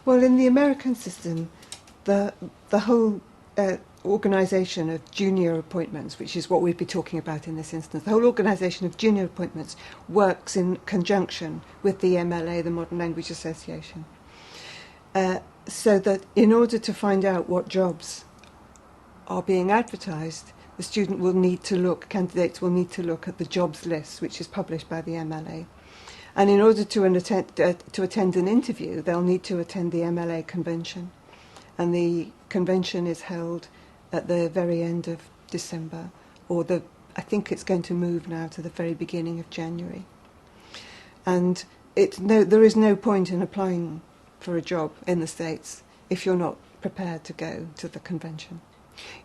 Well, in the American system, the whole organisation of junior appointments, which is what we'd be talking about in this instance, the whole organisation of junior appointments works in conjunction with the MLA, the Modern Language Association, so that in order to find out what jobs are being advertised, the student will need to look, candidates will need to look at the jobs list, which is published by the MLA. And in order to attend an interview, they'll need to attend the MLA convention. And the convention is held at the very end of December, or I think it's going to move now to the very beginning of January. And there is no point in applying for a job in the States if you're not prepared to go to the convention.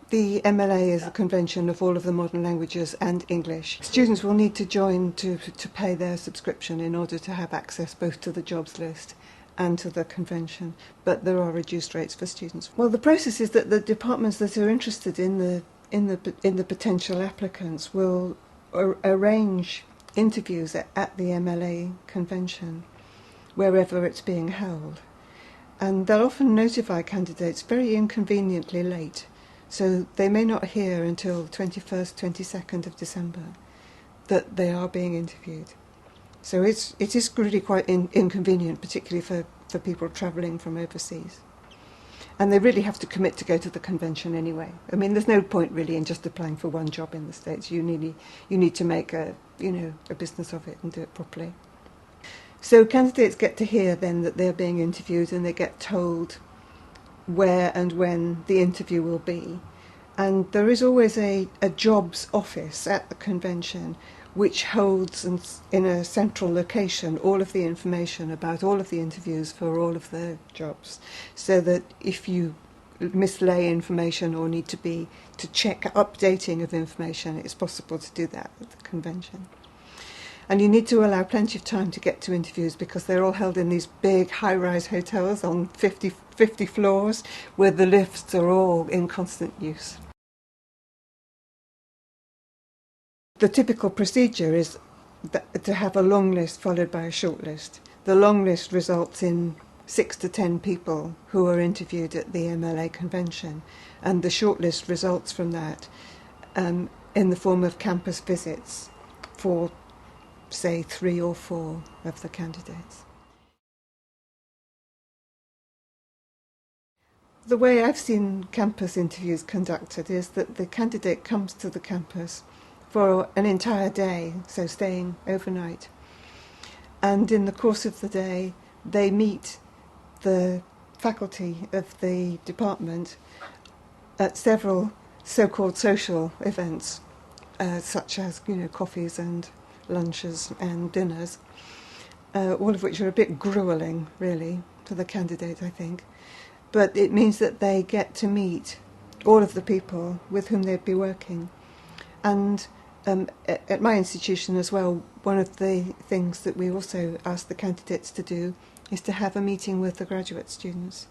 The MLA is a convention of all of the modern languages and English. Students will need to join to pay their subscription in order to have access both to the jobs list and to the convention, but there are reduced rates for students. Well, the process is that the departments that are interested in the potential applicants will arrange interviews at the MLA convention, wherever it's being held. And they'll often notify candidates very inconveniently late, so they may not hear until 21st, 22nd of December that they are being interviewed. So it is really quite inconvenient, particularly for people travelling from overseas. And they really have to commit to go to the convention anyway. I mean, there's no point really in just applying for one job in the States. You need to make a business of it and do it properly. So candidates get to hear then that they're being interviewed, and they get told where and when the interview will be. And there is always a jobs office at the convention which holds in a central location all of the information about all of the interviews for all of the jobs, so that if you mislay information or need to check updating of information, it's possible to do that at the convention. And you need to allow plenty of time to get to interviews, because they're all held in these big high-rise hotels on 50 floors where the lifts are all in constant use. The typical procedure is to have a long list followed by a short list. The long list results in 6 to 10 people who are interviewed at the MLA convention, and the short list results from that in the form of campus visits for, say, 3 or 4 of the candidates. The way I've seen campus interviews conducted is that the candidate comes to the campus for an entire day, so staying overnight. And in the course of the day, they meet the faculty of the department at several so-called social events, such as coffees and lunches and dinners, all of which are a bit gruelling, really, to the candidate, I think. But it means that they get to meet all of the people with whom they'd be working. And at my institution as well, one of the things that we also ask the candidates to do is to have a meeting with the graduate students.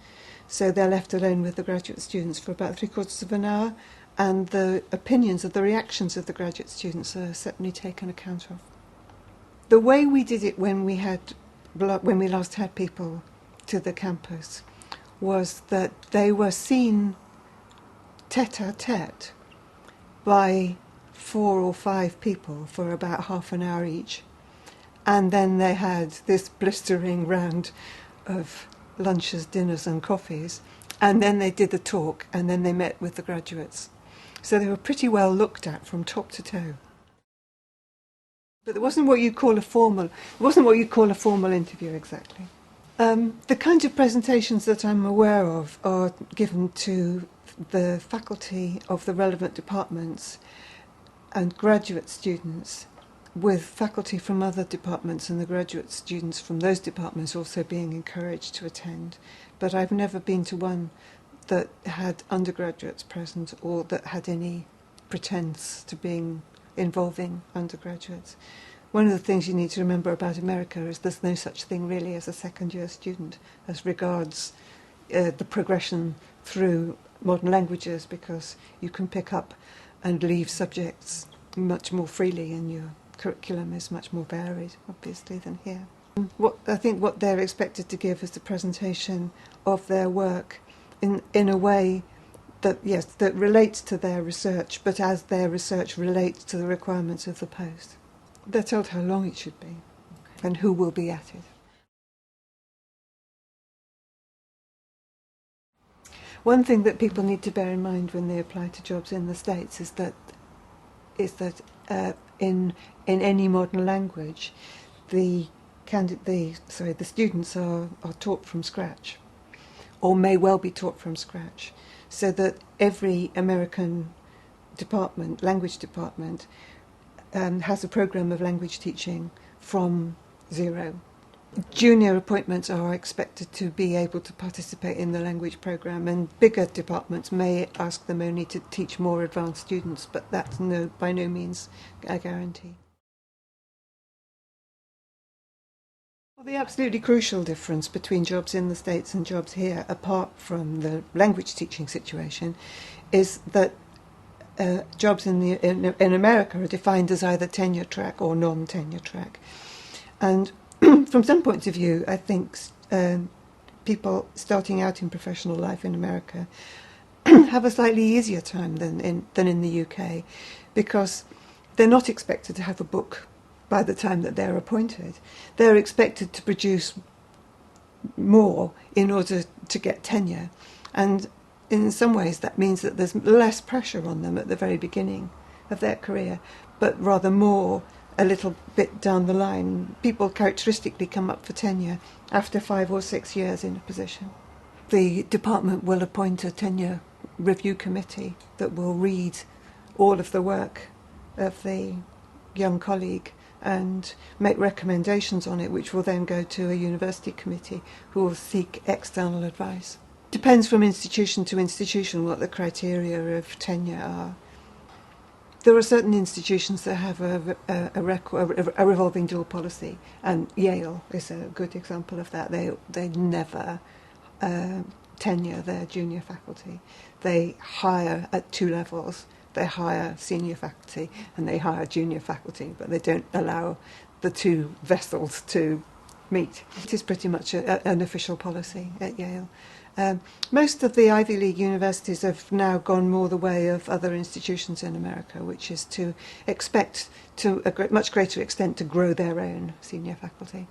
So they're left alone with the graduate students for about 3/4 of an hour, and the opinions of the reactions of the graduate students are certainly taken account of. The way we did it when we last had people to the campus was that they were seen tête-à-tête by 4 or 5 people for about half an hour each, and then they had this blistering round of lunches, dinners and coffees, and then they did the talk, and then they met with the graduates. So they were pretty well looked at from top to toe. But it wasn't what you'd call a formal interview exactly. The kinds of presentations that I'm aware of are given to the faculty of the relevant departments and graduate students, with faculty from other departments and the graduate students from those departments also being encouraged to attend. But I've never been to one that had undergraduates present or that had any pretense to being involving undergraduates. One of the things you need to remember about America is there's no such thing really as a second-year student as regards the progression through modern languages, because you can pick up and leave subjects much more freely, and your curriculum is much more varied, obviously, than here. What they're expected to give is the presentation of their work in a way that, yes, that relates to their research, but as their research relates to the requirements of the post. They're told how long it should be and who will be at it. One thing that people need to bear in mind when they apply to jobs in the States is that in any modern language, the students are taught from scratch, or may well be taught from scratch, so that every American language department, has a program of language teaching from zero. Junior appointments are expected to be able to participate in the language program, and bigger departments may ask them only to teach more advanced students, but that's by no means a guarantee. Well, the absolutely crucial difference between jobs in the States and jobs here, apart from the language teaching situation, is that jobs in America are defined as either tenure track or non-tenure track. And from some points of view, I think people starting out in professional life in America have a slightly easier time than in the UK, because they're not expected to have a book by the time that they're appointed. They're expected to produce more in order to get tenure. And in some ways that means that there's less pressure on them at the very beginning of their career, but rather more a little bit down the line. People characteristically come up for tenure after 5 or 6 years in a position. The department will appoint a tenure review committee that will read all of the work of the young colleague and make recommendations on it, which will then go to a university committee who will seek external advice. Depends from institution to institution what the criteria of tenure are. There are certain institutions that have a revolving door policy, and Yale is a good example of that. They never tenure their junior faculty. They hire at 2 levels. They hire senior faculty and they hire junior faculty, but they don't allow the 2 vessels to meet. It is pretty much an official policy at Yale. Most of the Ivy League universities have now gone more the way of other institutions in America, which is to expect to a much greater extent to grow their own senior faculty.